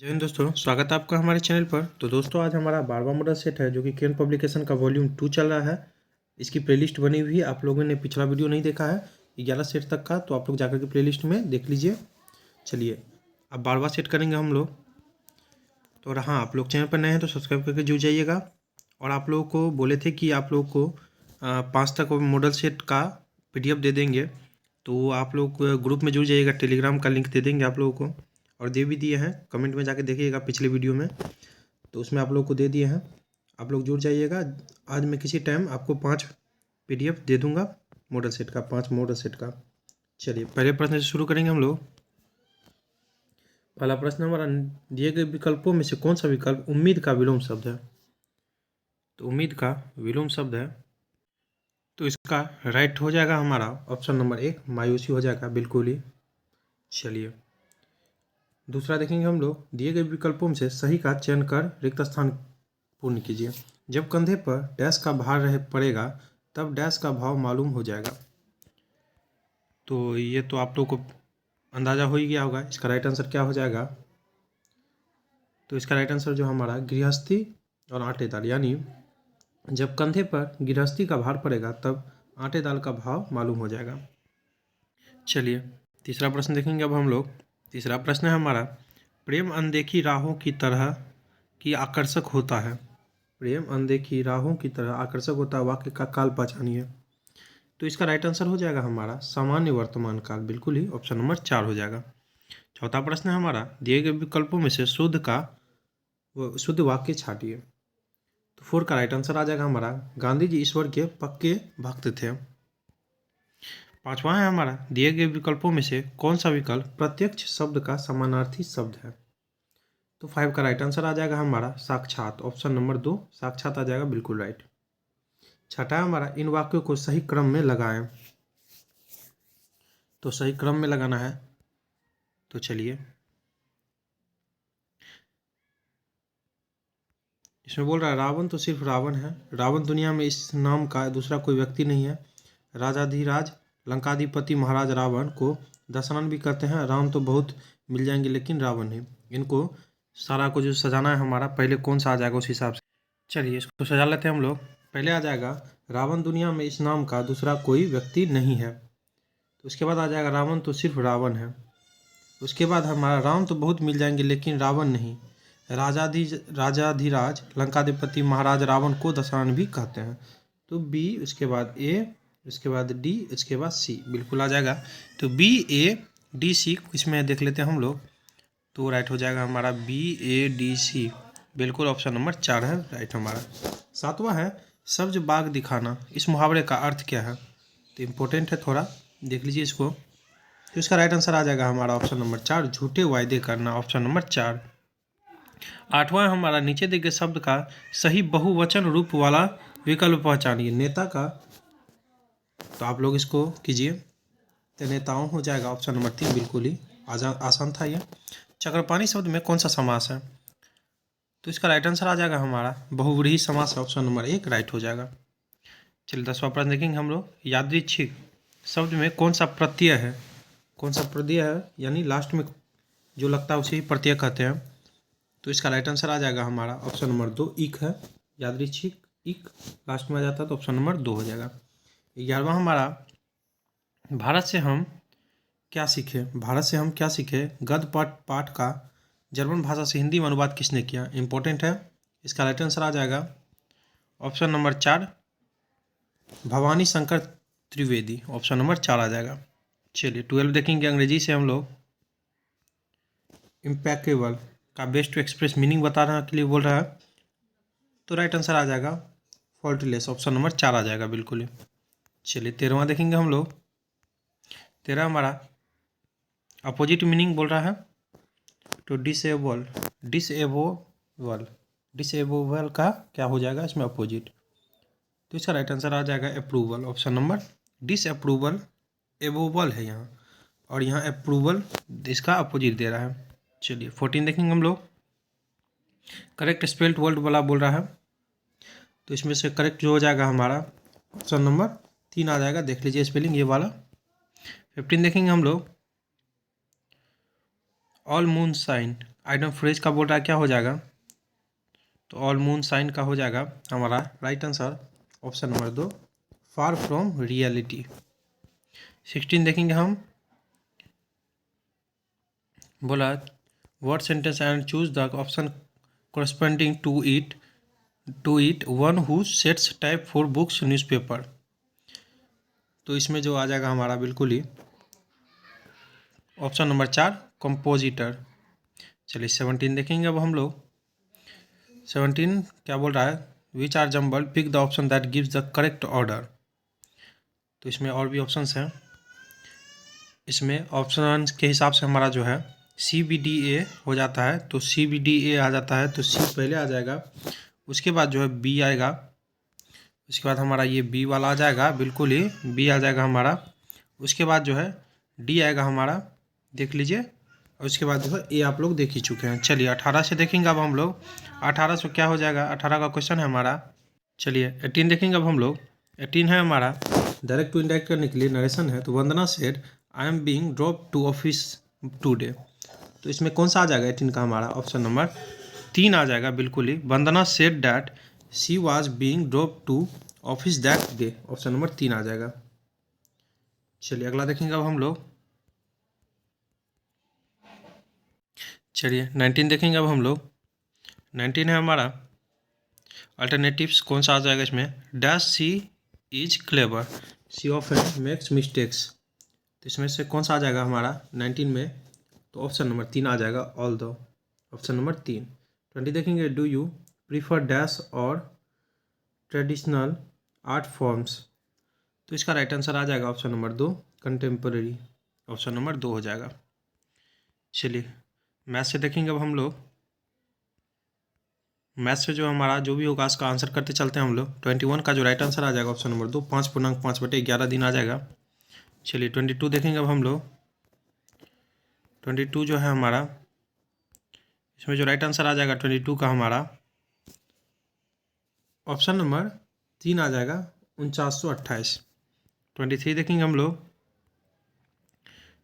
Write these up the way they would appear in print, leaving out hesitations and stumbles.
जय हिंद दोस्तों, स्वागत है आपका हमारे चैनल पर। तो दोस्तों आज हमारा 12वां मॉडल सेट है जो कि केन पब्लिकेशन का वॉल्यूम 2 चल रहा है। इसकी प्लेलिस्ट बनी हुई है, आप लोगों ने पिछला वीडियो नहीं देखा है 11 सेट तक का, तो आप लोग जाकर के प्लेलिस्ट में देख लीजिए। चलिए अब 12वां सेट करेंगे हम लोग। तो हाँ, आप लोग चैनल पर नए हैं तो सब्सक्राइब करके जुड़ जाइएगा। और आप लोगों को बोले थे कि आप लोग को 5 तक मॉडल सेट का PDF दे देंगे, तो आप लोग ग्रुप में जुड़ जाइएगा। टेलीग्राम का लिंक दे देंगे आप लोगों को, और दे भी दिए हैं। कमेंट में जाके देखिएगा पिछले वीडियो में, तो उसमें आप लोग को दे दिए हैं। आप लोग जुड़ जाइएगा। आज मैं किसी टाइम आपको 5 PDF दे दूंगा मॉडल सेट का, 5 मॉडल सेट का। चलिए पहले प्रश्न से शुरू करेंगे हम लोग। पहला प्रश्न हमारा, दिए गए विकल्पों में से कौन सा विकल्प उम्मीद का विलोम शब्द है? तो उम्मीद का विलोम शब्द है, तो इसका राइट हो जाएगा हमारा ऑप्शन नंबर 1 मायूसी हो जाएगा, बिल्कुल ही। चलिए दूसरा देखेंगे हम लोग। दिए गए विकल्पों में से सही का चयन कर रिक्त स्थान पूर्ण कीजिए। जब कंधे पर डैश का भार रह पड़ेगा तब डैश का भाव मालूम हो जाएगा। तो ये तो आप लोग को अंदाजा हो ही गया होगा, इसका राइट आंसर क्या हो जाएगा। तो इसका राइट आंसर जो हमारा गृहस्थी और आटे दाल, यानी जब कंधे पर गृहस्थी का भार पड़ेगा तब आटे दाल का भाव मालूम हो जाएगा। चलिए तीसरा प्रश्न देखेंगे अब हम लोग। तीसरा प्रश्न है हमारा, प्रेम अनदेखी राहों की तरह की आकर्षक होता है। प्रेम अनदेखी राहों की तरह आकर्षक होता है, वाक्य का काल पहचानिए। तो इसका राइट आंसर हो जाएगा हमारा सामान्य वर्तमान काल, बिल्कुल ही ऑप्शन नंबर 4 हो जाएगा। चौथा प्रश्न है हमारा, दिए गए विकल्पों में से शुद्ध वाक्य छाटिए। तो 4 का राइट आंसर आ जाएगा हमारा, गांधी जी ईश्वर के पक्के भक्त थे। पांचवा है हमारा, दिए गए विकल्पों में से कौन सा विकल्प प्रत्यक्ष शब्द का समानार्थी शब्द है? तो 5 का राइट आंसर आ जाएगा हमारा साक्षात, ऑप्शन नंबर 2 साक्षात आ जाएगा, बिल्कुल राइट। छठा है हमारा, इन वाक्यों को सही क्रम में लगाएं। तो सही क्रम में लगाना है, तो चलिए इसमें बोल रहा है, रावण तो सिर्फ रावण है, रावण दुनिया में इस नाम का दूसरा कोई व्यक्ति नहीं है। राजाधिराज लंकाधिपति महाराज रावण को दशरथ भी कहते हैं। राम तो बहुत मिल जाएंगे लेकिन रावण नहीं। इनको सारा को जो सजाना है हमारा, पहले कौन सा आ जाएगा उस हिसाब से। चलिए इसको सजा लेते हैं हम लोग। पहले आ जाएगा, रावण दुनिया में इस नाम का दूसरा कोई व्यक्ति नहीं है। तो उसके बाद आ जाएगा, रावण तो सिर्फ रावण है। उसके बाद हमारा, राम तो बहुत मिल जाएंगे लेकिन रावण नहीं। राजाधिराज लंकाधिपति महाराज रावण को दशरथ भी कहते हैं। तो बी, उसके बाद ए, उसके बाद डी, उसके बाद सी, बिल्कुल आ जाएगा। तो बी ए डी सी इसमें देख लेते हैं हम लोग। तो राइट हो जाएगा हमारा बी ए डी सी, बिल्कुल ऑप्शन नंबर 4 है राइट हमारा। सातवां है, सब्ज बाग दिखाना, इस मुहावरे का अर्थ क्या है? तो इम्पोर्टेंट है, थोड़ा देख लीजिए इसको। तो इसका राइट आंसर आ जाएगा हमारा ऑप्शन नंबर 4 झूठे वायदे करना, ऑप्शन नंबर 4। आठवां हमारा, नीचे दिए गए शब्द का सही बहुवचन रूप वाला विकल्प पहचानिए। नेता का, तो आप लोग इसको कीजिए, तो नेताओं हो जाएगा ऑप्शन नंबर 3, बिल्कुल ही आसान था ये। चक्रपाणी शब्द में कौन सा समास है? तो इसका राइट आंसर आ जाएगा हमारा बहुव्रीहि समास, ऑप्शन नंबर 1 राइट हो जाएगा। चलिए 10वां प्रश्न देखेंगे हम लोग। यादृच्छिक शब्द में कौन सा प्रत्यय है? कौन सा प्रत्यय है, यानी लास्ट में जो लगता है उसे ही प्रत्यय कहते हैं। तो इसका राइट आंसर आ जाएगा हमारा ऑप्शन नंबर 2 इक है। यादृच्छिक इक लास्ट में आ जाता है तो ऑप्शन नंबर 2 हो जाएगा। 11वां हमारा, भारत से हम क्या सीखे? भारत से हम क्या सीखे गद्य पाठ का जर्मन भाषा से हिंदी में अनुवाद किसने किया? इंपॉर्टेंट है, इसका राइट आंसर आ जाएगा option number 4 Bhavani Shankar Trivedi, option number 4 आ जाएगा। चलिए 12 देखेंगे अंग्रेजी से हम लोग। इम्पैकेबल का बेस्ट टू एक्सप्रेस मीनिंग बताने के लिए बोल रहा है, तो राइट आंसर आ जाएगा फॉल्टलेस, ऑप्शन नंबर 4 आ जाएगा, बिल्कुल ही। चलिए 13वां देखेंगे हम लोग। 13 हमारा अपोजिट मीनिंग बोल रहा है, तो डिसेबल का क्या हो जाएगा इसमें अपोजिट? तो इसका राइट आंसर आ जाएगा अप्रूवल, ऑप्शन नंबर डिसअप्रूवल। एवोबल है यहाँ, और यहाँ अप्रूवल इसका अपोजिट दे रहा है। चलिए 14 देखेंगे हम लोग। करेक्ट स्पेल्ड वर्ड वाला बोल रहा है, तो इसमें से करेक्ट जो हो जाएगा हमारा ऑप्शन नंबर 3 आ जाएगा, देख लीजिए स्पेलिंग ये वाला। 15 देखेंगे हम लोग। All moon shine item phrase का बोल रहा है क्या हो जाएगा, तो ऑल मून साइन का हो जाएगा हमारा right answer option number 2 far from reality. 16 देखेंगे हम, बोला word sentence and choose the option corresponding to it one who sets type for books newspaper। तो इसमें जो आ जाएगा हमारा बिल्कुल ही ऑप्शन नंबर 4 कंपोजिटर। चलिए 17 देखेंगे अब हम लोग। 17 क्या बोल रहा है, which are jumble pick the option that gives the correct order. तो इसमें और भी ऑप्शंस हैं, इसमें ऑप्शन के हिसाब से हमारा जो है CBDA हो जाता है, तो CBDA आ जाता है तो C पहले आ जाएगा, उसके बाद जो है B आएगा, उसके बाद हमारा ये B वाला आ जाएगा, बिल्कुल ही B आ जाएगा हमारा, उसके बाद जो है D आएगा हमारा, देख लीजिए, और उसके बाद जो है A आप लोग देख ही चुके हैं। चलिए 18 से देखेंगे अब हम लोग, 18 से क्या हो जाएगा, 18 का क्वेश्चन है हमारा। चलिए 18 देखेंगे अब हम लोग। 18 है हमारा डायरेक्ट टू इंडायरेक्ट करने के लिए नरेशन है, तो Vandana said I am being drop to office today. तो इसमें कौन सा आ जाएगा 18 का हमारा, ऑप्शन नंबर 3 आ जाएगा बिल्कुल ही, Vandana said that she was being drop to office that day, option number 3 आ जाएगा। चलिए अगला देखेंगे अब हम लोग। चलिए 19 देखेंगे अब हम लोग। 19 है हमारा अल्टरनेटिव्स कौन सा आ जाएगा इसमें, dash C is clever C often makes mistakes. तो इसमें से कौन सा आ जाएगा हमारा 19 में, तो ऑप्शन नंबर 3 आ जाएगा ऑल दो, ऑप्शन नंबर 3। 20 देखेंगे, डू यू प्रीफर डैश और ट्रेडिशनल आर्ट फॉर्म्स। तो इसका राइट आंसर आ जाएगा option number 2 contemporary, option number 2 हो जाएगा। चलिए मैथ से देखेंगे अब हम लोग। मैथ से जो हमारा जो भी होगा उसका आंसर करते चलते हैं हम लोग। 21 का जो राइट आंसर आ जाएगा ऑप्शन नंबर 2 5.5/11 दिन आ जाएगा। चलिए 22 देखेंगे अब हम लोग। 22 जो है हमारा, इसमें जो राइट आंसर आ जाएगा 22 का हमारा ऑप्शन नंबर 3 आ जाएगा 4928। 23 देखेंगे हम लोग।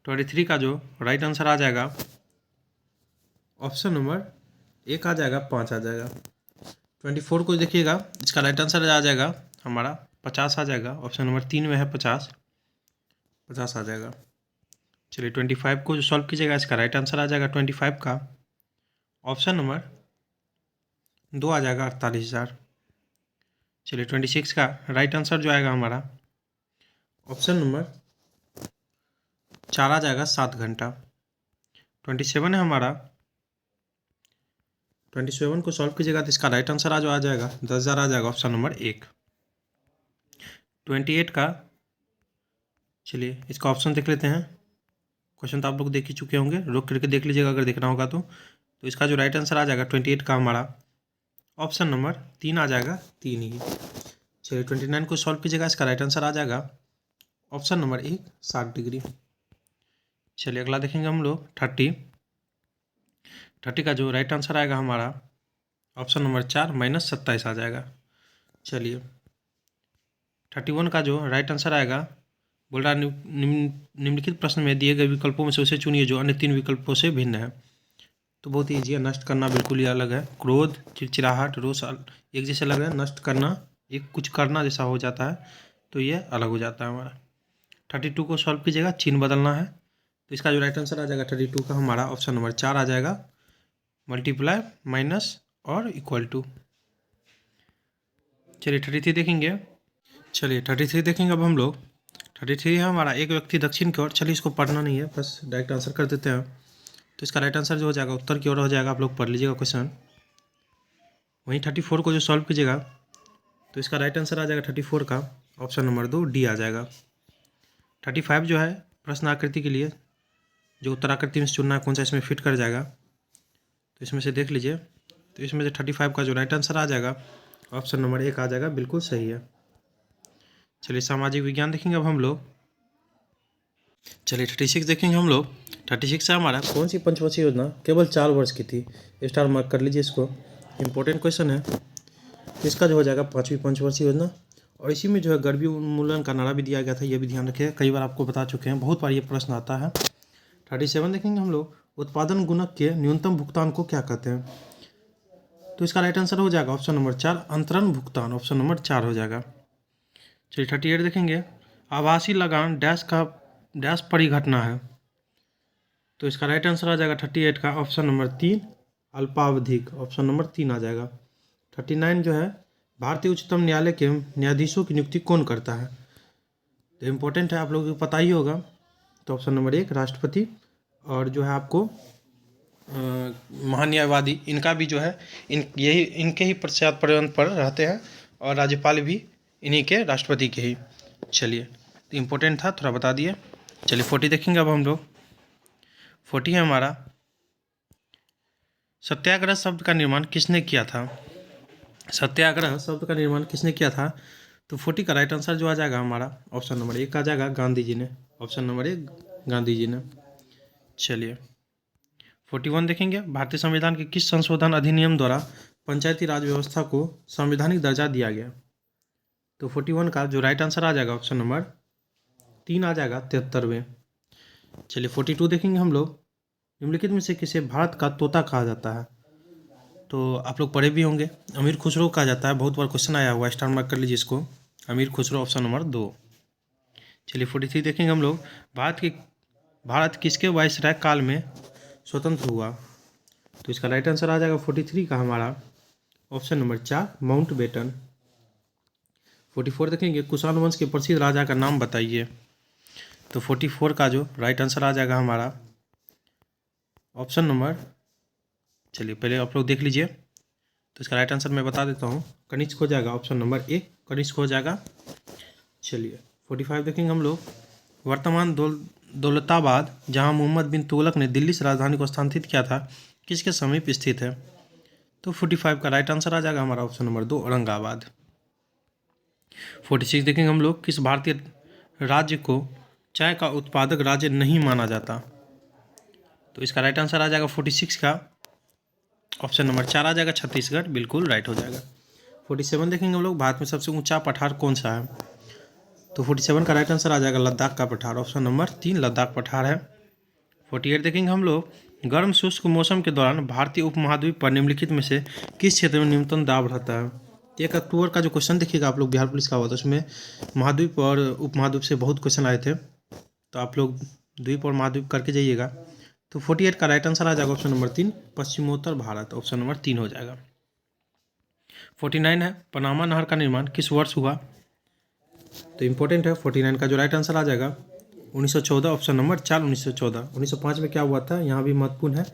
23 का जो राइट आंसर आ जाएगा ऑप्शन नंबर 1 आ जाएगा 5 आ जाएगा। 24 को देखिएगा, इसका राइट आंसर आ जाएगा हमारा 50 आ जाएगा, ऑप्शन नंबर 3 में है 50 आ जाएगा। चलिए 25 को जो सॉल्व कीजिएगा इसका राइट आंसर आ जाएगा 25 का ऑप्शन नंबर 2 आ जाएगा 48,000। चलिए 26 का राइट आंसर जो आएगा हमारा ऑप्शन नंबर 4 आ जाएगा 7 घंटा। 27 है हमारा, 27 को सॉल्व कीजिएगा तो इसका राइट आंसर जो आ जाएगा 10,000 आ जाएगा, ऑप्शन नंबर 1। 28 का, चलिए इसका ऑप्शन देख लेते हैं। क्वेश्चन तो आप लोग देख ही चुके होंगे, रोक करके देख लीजिएगा अगर देखना होगा तो इसका जो राइट आंसर आ जाएगा 28 का हमारा ऑप्शन नंबर 3 आ जाएगा, 3 ही। चलिए 29 को सॉल्व कीजिएगा, इसका राइट आंसर आ जाएगा ऑप्शन नंबर 1 60 डिग्री। चलिए अगला देखेंगे हम लोग 30 का जो राइट आंसर आएगा हमारा ऑप्शन नंबर 4 -27 आ जाएगा। चलिए 31 का जो राइट आंसर आएगा, बोल रहा निम्नलिखित प्रश्न में दिए गए विकल्पों में से उसे चुनिए जो अन्य 3 विकल्पों से भिन्न है। तो बहुत ही ईजी है, नष्ट करना बिल्कुल ही अलग है, क्रोध, चिड़चिड़ाहट, रोष एक जैसे लग रहा है, नष्ट करना एक कुछ करना जैसा हो जाता है, तो ये अलग हो जाता है हमारा। 32 को सॉल्व कीजिएगा, चिन्ह बदलना है, तो इसका जो राइट आंसर आ जाएगा 32 का हमारा ऑप्शन नंबर 4 आ जाएगा, मल्टीप्लाई, माइनस और इक्वल टू। चलिए 33 देखेंगे। चलिए 33 देखेंगे अब हम लोग। 33 है हमारा, एक व्यक्ति दक्षिण की ओर, चलिए इसको पढ़ना नहीं है, बस डायरेक्ट आंसर कर देते हैं। तो इसका राइट आंसर जो हो जाएगा उत्तर की ओर हो जाएगा, आप लोग पढ़ लीजिएगा क्वेश्चन। वहीं 34 को जो सॉल्व कीजिएगा तो इसका राइट आंसर आ जाएगा 34 का ऑप्शन नंबर 2 डी आ जाएगा। 35 जो है प्रश्न आकृति के लिए जो उत्तराकृति में चुनना है कौन सा इसमें फिट कर जाएगा, तो इसमें से देख लीजिए, तो इसमें से 35 का जो राइट आंसर आ जाएगा ऑप्शन नंबर 1 आ जाएगा, बिल्कुल सही है। चलिए सामाजिक विज्ञान देखेंगे अब हम लोग। चलिए 36 देखेंगे हम लोग। 36 से हमारा कौन सी पंचवर्षीय योजना केवल 4 वर्ष की थी, स्टार मार्क कर लीजिए इसको, इंपॉर्टेंट क्वेश्चन है। इसका जो हो जाएगा 5वीं पंचवर्षीय योजना, और इसी में जो है गरीबी उन्मूलन का नारा भी दिया गया था, ये भी ध्यान रखिए, कई बार आपको बता चुके हैं, बहुत बार ये प्रश्न आता है। 37 देखेंगे हम लोग, उत्पादन गुणक के न्यूनतम भुगतान को क्या कहते हैं? तो इसका राइट आंसर हो जाएगा ऑप्शन नंबर 4 अंतरण भुगतान, ऑप्शन नंबर 4 हो जाएगा। चलिए 38 देखेंगे, आभासी लगान डैश का डैश पर ही घटना है। तो इसका राइट आंसर आ जाएगा 38 का ऑप्शन नंबर 3 अल्पावधिक, ऑप्शन नंबर 3 आ जाएगा। 39 जो है, भारतीय उच्चतम न्यायालय के न्यायाधीशों की नियुक्ति कौन करता है? तो इम्पोर्टेंट है, आप लोगों को पता ही होगा। तो ऑप्शन नंबर 1 राष्ट्रपति, और जो है आपको महान्यायवादी, इनका भी जो है इनके ही पश्चात पर्यंत पर रहते हैं, और राज्यपाल भी इन्हीं के राष्ट्रपति के ही। चलिए, तो इम्पोर्टेंट था, थोड़ा बता दिए। चलिए 40 देखेंगे अब हम लोग। 40 है हमारा, सत्याग्रह शब्द का निर्माण किसने किया था? सत्याग्रह शब्द का निर्माण किसने किया था? तो 40 का राइट आंसर जो आ जाएगा हमारा ऑप्शन नंबर 1 आ जाएगा, गांधी जी ने, ऑप्शन नंबर 1 गांधी जी ने। चलिए 41 देखेंगे, भारतीय संविधान के किस संशोधन अधिनियम द्वारा पंचायती राज व्यवस्था को संवैधानिक दर्जा दिया गया? तो 41 का जो राइट आंसर आ जाएगा ऑप्शन नंबर 3 आ जाएगा, 73वें। चलिए 42 देखेंगे हम लोग, निम्नलिखित में से किसे भारत का तोता कहा जाता है? तो आप लोग पढ़े भी होंगे, अमीर खुसरो कहा जाता है, बहुत बार क्वेश्चन आया हुआ है, स्टार मार्क कर लीजिए इसको, अमीर खुसरो, ऑप्शन नंबर 2। चलिए 43 देखेंगे हम लोग, भारत किसके वायसराय काल में स्वतंत्र हुआ? तो इसका राइट आंसर आ जाएगा 43 का हमारा ऑप्शन नंबर 4 माउंट बेटन। 44 देखेंगे, कुषाण वंश के प्रसिद्ध राजा का नाम बताइए। तो 44 का जो राइट आंसर आ जाएगा हमारा ऑप्शन नंबर, चलिए पहले आप लोग देख लीजिए, तो इसका राइट आंसर मैं बता देता हूँ, कनिष्क हो जाएगा, ऑप्शन नंबर 1 कनिष्क हो जाएगा। चलिए 45 देखेंगे हम लोग, वर्तमान दौलताबाद, जहाँ मोहम्मद बिन तुगलक ने दिल्ली से राजधानी को स्थानांतरित किया था, किसके समीप स्थित है? तो 45 का राइट आंसर आ जाएगा हमारा ऑप्शन नंबर 2 औरंगाबाद। 46 देखेंगे हम लोग, किस भारतीय राज्य को चाय का उत्पादक राज्य नहीं माना जाता? तो इसका राइट आंसर आ जाएगा 46 का ऑप्शन नंबर 4 आ जाएगा, छत्तीसगढ़, बिल्कुल राइट हो जाएगा। 47 देखेंगे हम लोग, भारत में सबसे ऊंचा पठार कौन सा है? तो 47 का राइट आंसर आ जाएगा लद्दाख का पठार, ऑप्शन नंबर 3 लद्दाख पठार है। 48 देखेंगे हम लोग, गर्म शुष्क मौसम के दौरान भारतीय उपमहाद्वीप पर निम्नलिखित में से किस क्षेत्र में न्यूनतम दाब रहता है? 1 अक्टूबर का जो क्वेश्चन देखिएगा आप लोग, बिहार पुलिस का हुआ था, उसमें महाद्वीप और उपमहाद्वीप से बहुत क्वेश्चन आए थे, तो आप लोग द्वीप और महाद्वीप करके जाइएगा। तो 48 का राइट आंसर आ जाएगा ऑप्शन नंबर 3 पश्चिमोत्तर भारत, ऑप्शन नंबर 3 हो जाएगा। 49 है, पनामा नहर का निर्माण किस वर्ष हुआ? तो इम्पोर्टेंट है, 49 का जो राइट आंसर आ जाएगा 1914, ऑप्शन नंबर 4 1914। 1905 में क्या हुआ था, यहाँ भी महत्वपूर्ण है,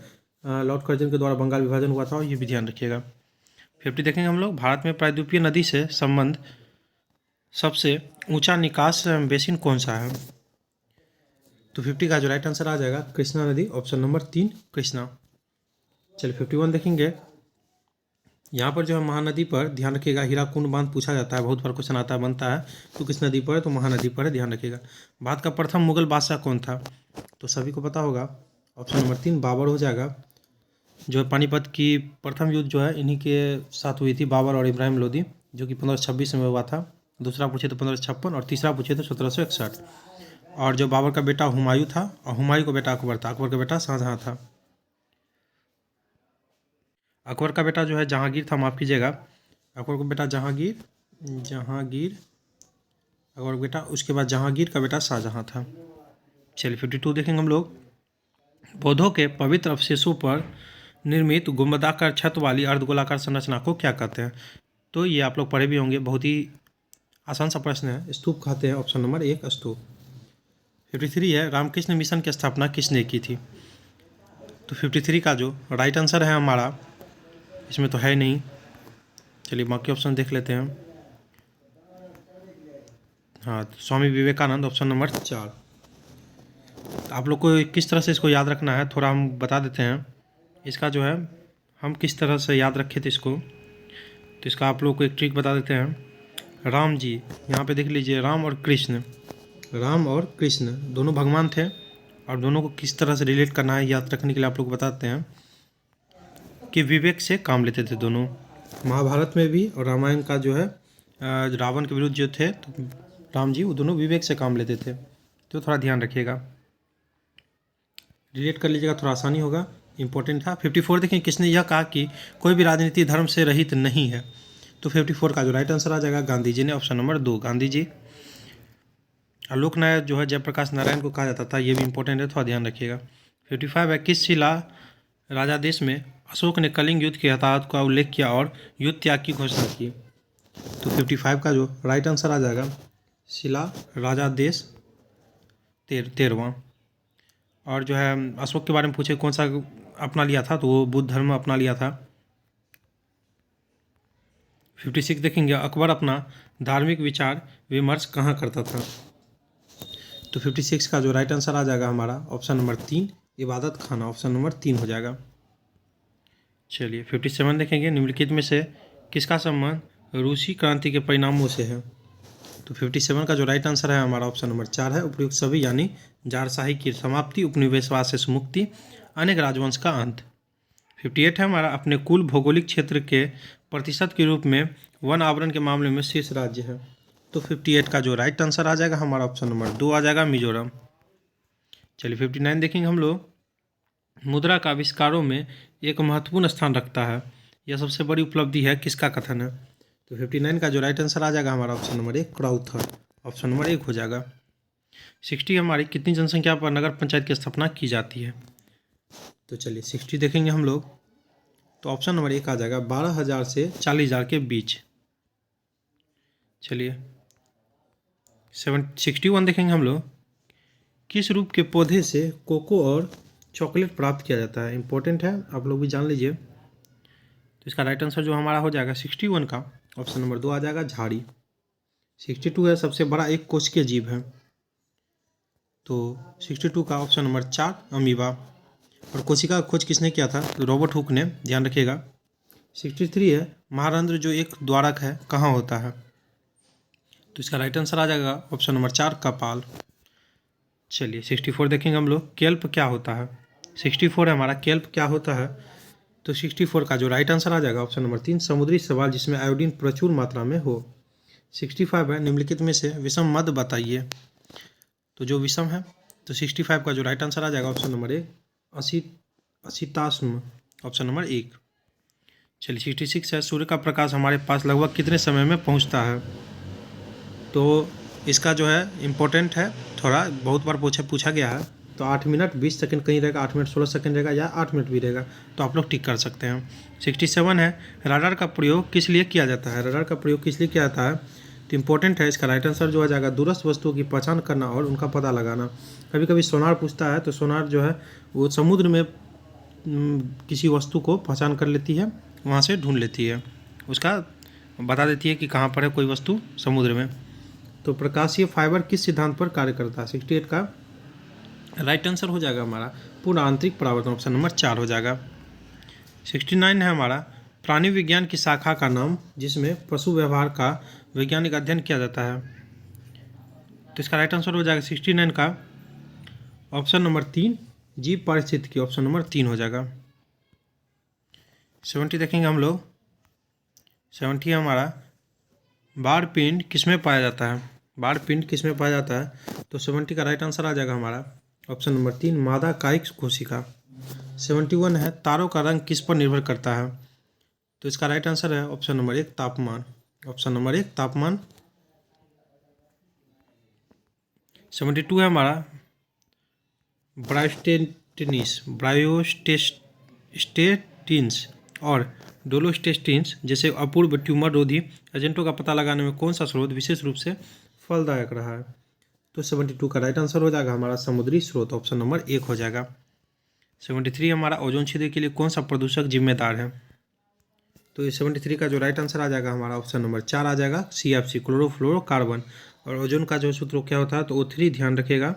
लॉर्ड कर्जन के द्वारा बंगाल विभाजन हुआ था, और ये भी ध्यान रखिएगा। 50 देखेंगे हम लोग, भारत में प्रायद्वीपीय नदी से संबंध सबसे ऊंचा निकास बेसिन कौन सा है? तो 50 का जो राइट आंसर आ जाएगा कृष्णा नदी, ऑप्शन नंबर 3 कृष्णा। चलिए 51 देखेंगे, यहाँ पर जो है महानदी पर ध्यान रखिएगा, हीराकुंड बांध पूछा जाता है, बहुत बार क्वेश्चन आता है, बनता है, तो किस नदी पर है? तो महानदी पर है, ध्यान रखिएगा। भारत का प्रथम मुगल बादशाह कौन था? तो सभी को पता होगा, ऑप्शन नंबर 3 बाबर हो जाएगा। जो है पानीपत की प्रथम युद्ध जो है इन्हीं के साथ हुई थी, बाबर और इब्राहिम लोदी, जो कि 1526 में हुआ था। दूसरा पूछे तो 1556, और तीसरा पूछे तो 1761। और जो बाबर का बेटा हुमायूं था, और हुमायूं का बेटा अकबर था, अकबर का बेटा शाहजहां था। अकबर का बेटा जो है जहांगीर था, माफ़ कीजिएगा, अकबर का बेटा जहांगीर अकबर का बेटा, उसके बाद जहांगीर का बेटा शाहजहां था। चलिए 52 देखेंगे हम लोग, पौधों के पवित्र अवशेषों पर निर्मित गुंबदाकार छत वाली अर्धगोलाकार संरचना को क्या कहते हैं? तो ये आप लोग पढ़े भी होंगे, बहुत ही आसान सा प्रश्न है, स्तूप कहते हैं, ऑप्शन नंबर 1 स्तूप। 53 है, रामकृष्ण मिशन की स्थापना किसने की थी? तो 53 का जो राइट आंसर है हमारा, इसमें तो है नहीं, चलिए बाकी ऑप्शन देख लेते हैं। हाँ, स्वामी विवेकानंद, ऑप्शन नंबर 4। आप लोग को किस तरह से इसको याद रखना है, थोड़ा हम बता देते हैं। इसका जो है हम किस तरह से याद रखे थे इसको, तो इसका आप लोग को एक ट्रिक बता देते हैं। राम जी, यहाँ पे देख लीजिए, राम और कृष्ण दोनों भगवान थे, और दोनों को किस तरह से रिलेट करना है याद रखने के लिए आप लोग बताते हैं कि विवेक से काम लेते थे दोनों। महाभारत में भी और रामायण का जो है रावण के विरुद्ध जो थे, तो राम जी वो दोनों विवेक से काम लेते थे, तो थोड़ा ध्यान रखिएगा। रिलेट कर लीजिएगा, थोड़ा आसानी होगा, इंपॉर्टेंट था। 54 देखें, किसने यह कहा कि कोई भी राजनीति धर्म से रहित नहीं है? तो 54 का जो राइट आंसर आ जाएगा गांधी जी ने, ऑप्शन नंबर 2 गांधी जी। आलोक नायक जो है जयप्रकाश नारायण को कहा जाता था, ये भी इंपॉर्टेंट है, थोड़ा ध्यान रखिएगा। 55 है, किस शिला राजादेश में अशोक ने कलिंग युद्ध के हताहत का उल्लेख किया और युद्ध त्याग की घोषणा की? तो 55 का जो राइट आंसर आ जाएगा शिला राजादेश 13वां। और जो है अशोक के बारे में पूछे कौन सा अपना लिया था, तो वो बुद्ध धर्म अपना लिया था। 56 देखेंगे, अकबर अपना धार्मिक विचार विमर्श कहाँ करता था? तो 56 का जो राइट आंसर आ जाएगा हमारा ऑप्शन नंबर 3 इबादत खाना, ऑप्शन नंबर 3 हो जाएगा। चलिए 57 देखेंगे, निम्नलिखित में से किसका संबंध रूसी क्रांति के परिणामों से है? तो 57 का जो राइट आंसर है हमारा ऑप्शन नंबर 4 है, उपयुक्त सभी, यानी जारशाही की समाप्ति, उपनिवेशवाद से मुक्ति, अनेक राजवंश का अंत। 58 है हमारा, अपने कुल भौगोलिक क्षेत्र के प्रतिशत के रूप में वन आवरण के मामले में शीर्ष राज्य है? तो 58 का जो राइट आंसर आ जाएगा हमारा ऑप्शन नंबर 2 आ जाएगा मिजोरम। चलिए 59 देखेंगे हम लोग, मुद्रा का आविष्कारों में एक महत्वपूर्ण स्थान रखता है, यह सबसे बड़ी उपलब्धि है, किसका कथन है? तो 59 का जो राइट आंसर आ जाएगा हमारा option number 1 Crowther, option number 1 हो जाएगा। 60 हमारी, कितनी जनसंख्या पर नगर पंचायत की स्थापना की जाती है? तो चलिए 60 देखेंगे हम लोग, तो ऑप्शन नंबर 1 आ जाएगा 12,000 से 40,000 के बीच। चलिए 61 देखेंगे हम लोग, किस रूप के पौधे से कोको और चॉकलेट प्राप्त किया जाता है? इंपॉर्टेंट है, आप लोग भी जान लीजिए। तो इसका राइट आंसर जो हमारा हो जाएगा 61 का ऑप्शन नंबर 2 आ जाएगा झाड़ी। 62 है, सबसे बड़ा एक कोशिकीय जीव है, तो 62 का ऑप्शन नंबर 4 अमीबा। और कोशिका का खोज किसने किया था? तो रॉबर्ट हुक ने, ध्यान रखिएगा। 63 है, महारंध्र जो एक द्वारक है कहाँ होता है? तो इसका राइट आंसर आ जाएगा ऑप्शन नंबर 4 कपाल। चलिए 64 देखेंगे हम लोग, केल्प क्या होता है? 64 है हमारा, केल्प क्या होता है? तो 64 का जो राइट आंसर आ जाएगा ऑप्शन नंबर 3 समुद्री शैवाल जिसमें आयोडीन प्रचुर मात्रा में हो। 65 है, निम्नलिखित में से विषम मद बताइए। तो जो विषम है, तो 65 का जो राइट आंसर आ जाएगा ऑप्शन नंबर 1 असिताश्म, ऑप्शन नंबर 1। चलिए 66 है, सूर्य का प्रकाश हमारे पास लगभग कितने समय में पहुंचता है? तो इसका जो है इम्पोर्टेंट है, थोड़ा बहुत बार पूछा गया है, तो 8 मिनट 20 सेकंड कहीं रहेगा, 8 मिनट 16 सेकंड रहेगा, या 8 मिनट भी रहेगा, तो आप लोग टिक कर सकते हैं। 67 है, रडार का प्रयोग किस लिए किया जाता है? रडार का प्रयोग किस लिए किया जाता है? तो इम्पोर्टेंट है, इसका राइट आंसर जो आ जाएगा दूरस्थ वस्तुओं की पहचान करना और उनका पता लगाना। कभी कभी सोनार पूछता है, तो सोनार जो है वो समुद्र में किसी वस्तु को पहचान कर लेती है, वहाँ से ढूंढ लेती है, उसका बता देती है कि कहाँ पर है कोई वस्तु समुद्र में। तो प्रकाशीय फाइबर किस सिद्धांत पर कार्य करता है? 68 का राइट आंसर हो जाएगा हमारा पूर्ण आंतरिक परावर्तन, ऑप्शन नंबर 4 हो जाएगा। 69 है हमारा, प्राणी विज्ञान की शाखा का नाम जिसमें पशु व्यवहार का वैज्ञानिक अध्ययन किया जाता है? तो इसका राइट आंसर हो जाएगा 69 का ऑप्शन नंबर 3 जीव पारिस्थितिकी, ऑप्शन नंबर 3 हो जाएगा। 70 देखेंगे हम लोग, 70 हमारा, बाड़ पिंड किसमें पाया जाता है? बाड़ पिंड किसमें पाया जाता है? तो 70 का राइट आंसर आ जाएगा हमारा ऑप्शन नंबर 3 मादा कायिक कोशिका। 71 है, तारों का रंग किस पर निर्भर करता है? तो इसका राइट आंसर है ऑप्शन नंबर 1 तापमान, ऑप्शन नंबर 1 तापमान। 72 है हमारा, ब्रायोस्टेटिन्स और डोलोस्टेटिन्स जैसे अपूर्व ट्यूमर रोधी एजेंटों का पता लगाने में कौन सा स्रोत विशेष रूप से फलदायक रहा है? तो 72 का राइट आंसर हो जाएगा हमारा समुद्री स्रोत, ऑप्शन नंबर 1 हो जाएगा। 73 हमारा, ओजोन छिद्र के लिए कौन सा प्रदूषक जिम्मेदार है? तो 73 का जो राइट आंसर आ जाएगा हमारा ऑप्शन नंबर 4 आ जाएगा CFC क्लोरोफ्लोरोकार्बन। और ओजोन का जो सूत्र क्या होता है? तो O3 ध्यान रखिएगा,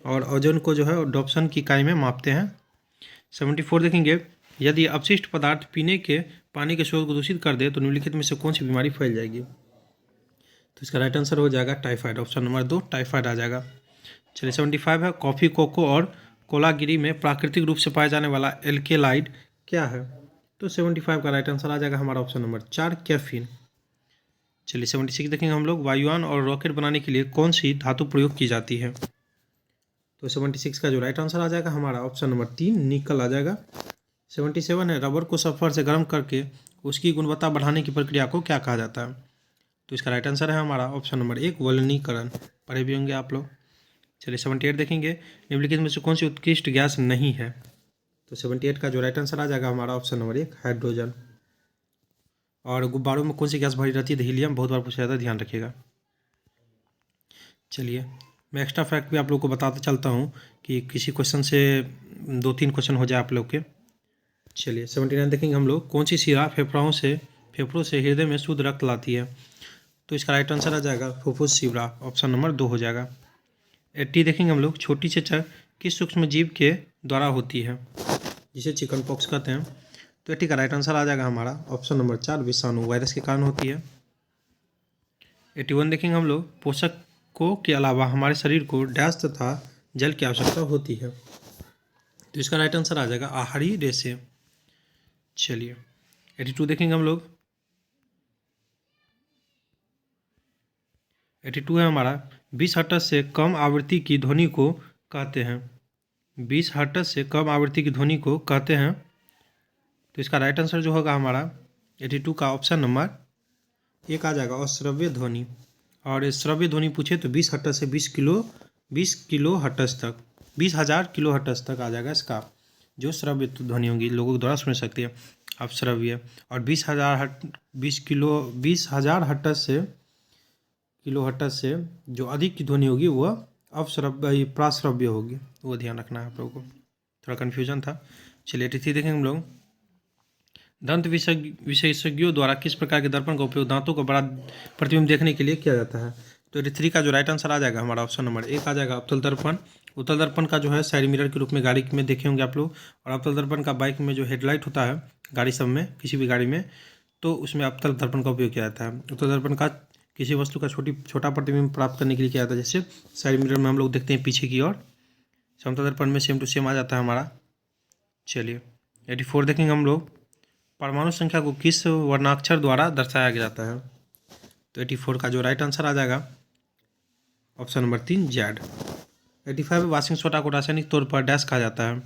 और ओजोन को जो है डॉप्सन की इकाई में मापते हैं। 74 देखेंगे, यदि अपशिष्ट पदार्थ पीने के पानी के स्रोत को दूषित कर दे तो निम्नलिखित में से कौन सी बीमारी फैल जाएगी? तो इसका राइट आंसर हो जाएगा टाइफाइड, ऑप्शन नंबर 2 टाइफाइड आ जाएगा। चलिए 75 है, कॉफ़ी कोको और कोलागिरी में प्राकृतिक रूप से पाया जाने वाला एल्केलाइड क्या है? तो 75 का राइट आंसर आ जाएगा हमारा ऑप्शन नंबर 4 कैफीन। चलिए 76 देखेंगे हम लोग, वायुयान और रॉकेट बनाने के लिए कौन सी धातु प्रयोग की जाती है? तो 76 का जो राइट आंसर आ जाएगा हमारा ऑप्शन नंबर 3 निकल आ जाएगा। 77 है, रबर को सल्फर से गर्म करके उसकी गुणवत्ता बढ़ाने की प्रक्रिया को क्या कहा जाता है? तो इसका राइट आंसर है हमारा ऑप्शन नंबर 1 वल्कनीकरण। पढ़े भी होंगे आप लोग। चलिए 78 देखेंगे, निम्नलिखित में से कौन सी उत्कृष्ट गैस नहीं है? तो 78 का जो राइट आंसर आ जाएगा हमारा ऑप्शन नंबर 1 हाइड्रोजन। और गुब्बारों में कौन सी गैस भरी रहती है? हीलियम। बहुत बार पूछा जाता है, ध्यान रखिएगा। चलिए मैं एक्स्ट्रा फैक्ट भी आप लोग को बताता चलता हूँ कि किसी क्वेश्चन से 2-3 क्वेश्चन हो जाए आप लोग के। चलिए 79 देखेंगे हम लोग, कौन सी शिरा फेफड़ों से हृदय में शुद्ध रक्त लाती है? तो इसका राइट आंसर आ जाएगा फुफ्फुस शिरा, ऑप्शन नंबर 2 हो जाएगा। 80 देखेंगे हम लोग, छोटी चेचक किस सूक्ष्म जीव के द्वारा होती है, जिसे चिकन पॉक्स कहते हैं? तो 80 का राइट आंसर आ जाएगा हमारा ऑप्शन नंबर 4 विषाणु, वायरस के कारण होती है। 81 देखेंगे हम लोग, पोषकों के अलावा हमारे शरीर को डैश तथा जल की आवश्यकता होती है? तो इसका राइट आंसर आ जाएगा आहारी रेशे। चलिए 82 देखेंगे हम लोग, 82 है हमारा, 20 हर्ट्ज से कम आवृत्ति की ध्वनि को कहते हैं? 20 हर्ट्ज से कम आवृत्ति की ध्वनि को कहते हैं? तो इसका राइट आंसर जो होगा हमारा 82 का ऑप्शन नंबर 1 आ जाएगा अश्रव्य ध्वनि। और श्रव्य ध्वनि पूछे तो 20 हर्ट्ज से 20 किलो हर्ट्ज तक, 20,000 किलो हर्ट्ज तक आ जाएगा इसका जो श्रव्य ध्वनि होगी, लोगों के द्वारा सुन सकती है आप श्रव्य। और 20,000 हर्ट्ज से जो अधिक की ध्वनि होगी वह अवश्रव्य प्राश्रव्य होगी, वो ध्यान रखना है आप लोगों को, थोड़ा कन्फ्यूजन था। चलिए 83 देखेंगे हम लोग, दंत विशेषज्ञों द्वारा किस प्रकार के दर्पण का उपयोग दांतों को बड़ा प्रतिबिंब देखने के लिए किया जाता है? तो 83 का जो राइट आंसर आ जाएगा हमारा ऑप्शन नंबर 1 आ जाएगा अवतल दर्पण। उत्तल दर्पण का जो है साइड मिरर के रूप में गाड़ी में देखे होंगे आप लोग, और अवतल दर्पण का बाइक में जो हेडलाइट होता है गाड़ी सब में, किसी भी गाड़ी में, तो उसमें अवतल दर्पण का उपयोग किया जाता है। उत्तल दर्पण का किसी वस्तु का छोटा प्रतिबिंब प्राप्त करने के लिए किया जाता है, जैसे साइड मिरर में हम लोग देखते हैं पीछे की ओर। समतल दर्पण में सेम टू सेम आ जाता है हमारा। चलिए 84 देखेंगे हम लोग, परमाणु संख्या को किस वर्णाक्षर द्वारा दर्शाया जाता है? तो 84 का जो राइट आंसर आ जाएगा option number 3 Z. 85 washing soda को रासायनिक तौर पर डैश कहा जाता है?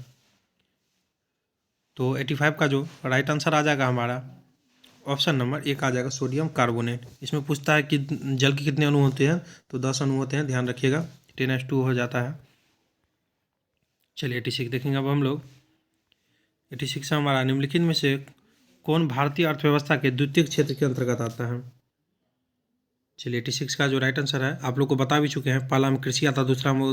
तो 85 का जो राइट आंसर आ जाएगा हमारा ऑप्शन नंबर 1 आ जाएगा सोडियम कार्बोनेट। इसमें पूछता है कि जल के कितने अणु होते हैं? तो 10 अणु होते हैं, ध्यान रखिएगा, 10H2 हो जाता है। चलिए 86 देखेंगे अब हम लोग, 86 से हमारा, निम्नलिखित में से कौन भारतीय अर्थव्यवस्था के द्वितीय क्षेत्र के अंतर्गत आता है? चलिए 86 का जो राइट आंसर है आप लोग को बता भी चुके हैं, पहला में कृषि आता है, दूसरा में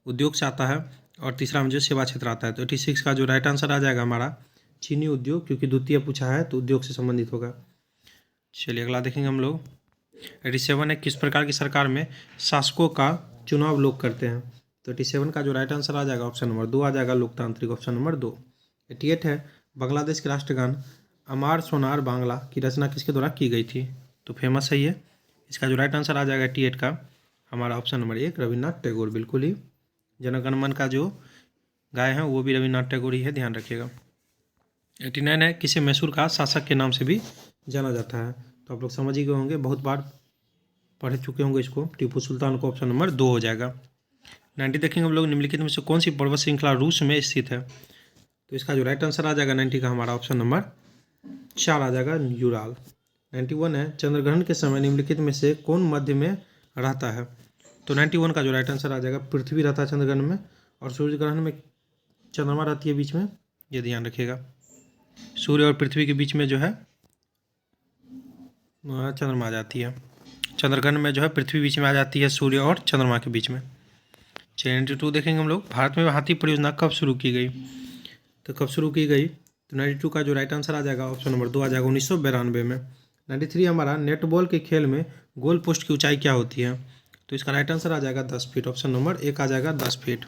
उद्योग से आता है, और तीसरा में जो सेवा क्षेत्र आता है। तो 86 का जो राइट आंसर आ जाएगा हमारा चीनी उद्योग, क्योंकि द्वितीय पूछा है तो उद्योग से संबंधित होगा। चलिए अगला देखेंगे हम लोग, 87 है, किस प्रकार की सरकार में शासकों का चुनाव लोग करते हैं? तो 87 का जो राइट आंसर आ जाएगा ऑप्शन नंबर 2 आ जाएगा लोकतांत्रिक, ऑप्शन नंबर 2। 88 है, बांग्लादेश के राष्ट्रगान अमार सोनार बांग्ला की रचना किसके द्वारा की गई थी? तो फेमस है ये। इसका जो राइट आंसर आ जाएगा 88 का हमारा ऑप्शन नंबर 1 रविन्द्रनाथ टैगोर, बिल्कुल ही। जनगण मन का जो गाय हैं वो भी रविन्द्रनाथ टैगोर ही है, ध्यान रखिएगा। 89 है, किसे मैसूर का शासक के नाम से भी जाना जाता है? तो आप लोग समझ ही गए होंगे, बहुत बार पढ़ चुके होंगे इसको, टीपू सुल्तान को, ऑप्शन नंबर 2 हो जाएगा। 90 देखेंगे हम लोग, निम्नलिखित में से कौन सी पर्वत श्रृंखला रूस में स्थित है? तो इसका जो राइट आंसर आ जाएगा 90 का हमारा ऑप्शन नंबर 4 आ जाएगा यूराल। 91 है, चंद्रग्रहण के समय निम्नलिखित में से कौन मध्य में रहता है? तो 91 का जो राइट आंसर आ जाएगा पृथ्वी रहता है चंद्रग्रहण में, और सूर्य ग्रहण में चंद्रमा रहती है बीच में, ये ध्यान रखिएगा। सूर्य और पृथ्वी के बीच में जो है चंद्रमा आ जाती है, चंद्रग्रहण में जो है पृथ्वी बीच में आ जाती है सूर्य और चंद्रमा के बीच में। 92 देखेंगे हम लोग, भारत में हाथी परियोजना कब शुरू की गई? तो कब शुरू की गई? तो 92 का जो राइट आंसर आ जाएगा ऑप्शन नंबर 2 आ जाएगा 1992 में। 93 हमारा, नेटबॉल के खेल में गोल पोस्ट की ऊंचाई क्या होती है? तो इसका राइट आंसर आ जाएगा 10 फीट, ऑप्शन नंबर 1 आ जाएगा 10 फीट।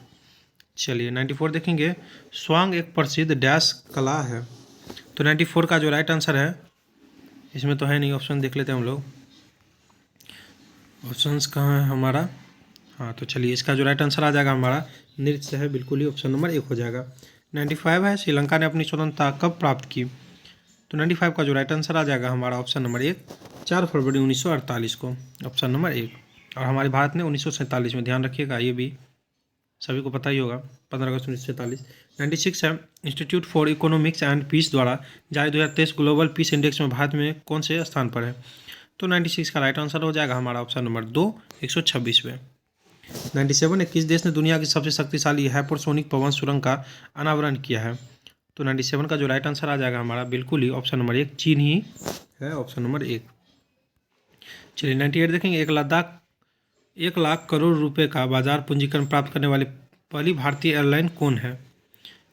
चलिए 94 देखेंगे, स्वांग एक प्रसिद्ध डैश कला है? तो 94 का जो राइट आंसर है, इसमें तो है नहीं, ऑप्शन देख लेते हैं हम लोग, ऑप्शंस कहाँ है हमारा, हाँ तो चलिए इसका जो राइट आंसर आ जाएगा हमारा नृत्य है, बिल्कुल ही, ऑप्शन नंबर 1 हो जाएगा। 95 है, श्रीलंका ने अपनी स्वतंत्रता कब प्राप्त की? तो 95 का जो राइट आंसर आ जाएगा हमारा ऑप्शन नंबर 1 4 फरवरी 1948 को, ऑप्शन नंबर 1। और हमारे भारत ने 1947 में, ध्यान रखिएगा ये भी। सभी को पता ही होगा, 15 अगस्त 1947। 96 है, institute for economics and peace द्वारा जारी 2023 ग्लोबल पीस इंडेक्स में भारत में कौन से स्थान पर है? तो 96 का राइट आंसर हो जाएगा हमारा ऑप्शन नंबर 2, 126वें। 97 है, किस देश ने दुनिया की सबसे शक्तिशाली हाइपरसोनिक पवन सुरंग का अनावरण किया है? तो 97 का जो राइट आंसर आ जाएगा हमारा बिल्कुल ही ऑप्शन नंबर 1, चीन ही है, ऑप्शन नंबर 1। चलिए 98 देखेंगे, 1 लाख करोड़ रुपए का बाजार पूंजीकरण प्राप्त करने वाली पहली भारतीय एयरलाइन कौन है?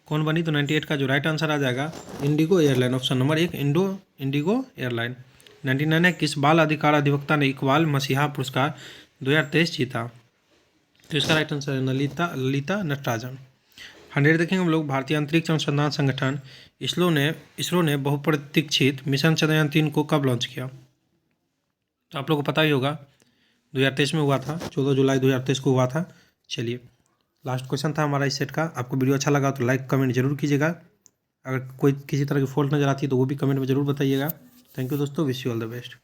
कौन बनी? तो 98 का जो राइट आंसर आ जाएगा Indigo airline, option number 1, Indigo airline. 99 है, किस बाल अधिकार अधिवक्ता ने इकबाल मसीहा पुरस्कार 2023 जीता? तो इसका राइट आंसर है ललिता नटराजन। 100 देखेंगे हम लोग, भारतीय अंतरिक्ष अनुसंधान संगठन इसरो ने बहुप्रतीक्षित मिशन चंद्रयान 3 को कब लॉन्च किया? तो आप लोग को पता ही होगा, 2023 में हुआ था, 14 जुलाई 2023 को हुआ था। चलिए लास्ट क्वेश्चन था हमारा इस सेट का। आपको वीडियो अच्छा लगा तो लाइक कमेंट जरूर कीजिएगा। अगर कोई किसी तरह की फॉल्ट नज़र आती है तो वो भी कमेंट में ज़रूर बताइएगा। थैंक यू दोस्तों, wish you all the best.